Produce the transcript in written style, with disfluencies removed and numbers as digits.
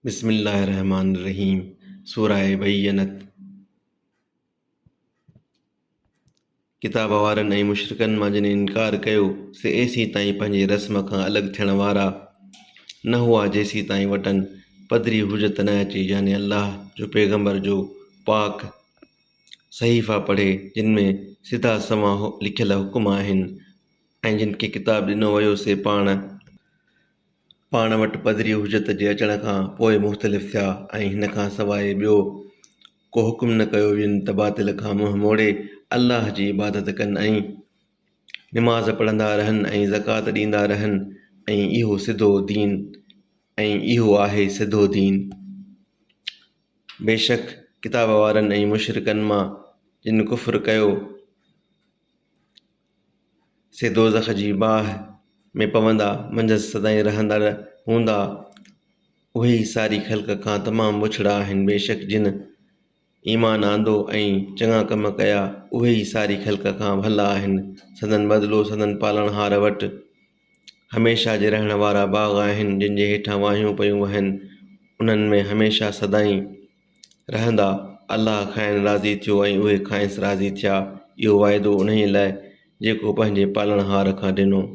बिस्मिल्लाहिर्रहमानिर्रहीम। सूरह बय्यनत। किताब वारनि ऐं मुशरिकनि मां जिन इनकार कयो से एसी ताईं पंहिंजे रस्म खां अलॻि थियण वारा न हुआ जेसी ताईं वटनि पधरी हुजत न अचे, यानी अल्लाह जो पैगंबर जो पाक सहीफ़ा पढ़े जिन में सिधा सवां लिखियल हुकुम आहिनि ऐं जिन खे किताब ॾिनो वियो से पाण वटि पधरी हुजत जे अचण खां पोइ मुख़्तलिफ़ थिया ऐं हिन खां सवाइ ॿियो को हुकुम न कयो वियुनि त बातिल खां मुंहुं मोड़े अल्लाह जी इबादत कनि ऐं निमाज़ पढ़ंदा रहनि ऐं ज़कात ॾींदा रहनि ऐं इहो आहे सिधो दीन। बेशक किताब वारनि ऐं मुशरिकनि मां जिन कुफ़्र कयो से दोज़ख जी बाहि में पवंदा, मंझंदि सदाईं रहंदा हूंदा। उहे ई सारी ख़ल्क़ खां तमामु बुछड़ा आहिनि। बेशक जिन ईमान आंदो ऐं चङा कम कया उहे ई सारी ख़ल्क़ खां भला आहिनि। संदन बदिलो संदन पालणहार वटि हमेशा जे रहण वारा बाग़ आहिनि जिन जे हेठां वाहियूं पियूं वहनि, उन्हनि में हमेशा सदाईं रहंदा। अल्लाह खाइण राज़ी थियो ऐं उहे खाइंसि राज़ी थिया। इहो वाइदो उन्हीअ लाइ जेको पंहिंजे पालणहार खां ॾिनो।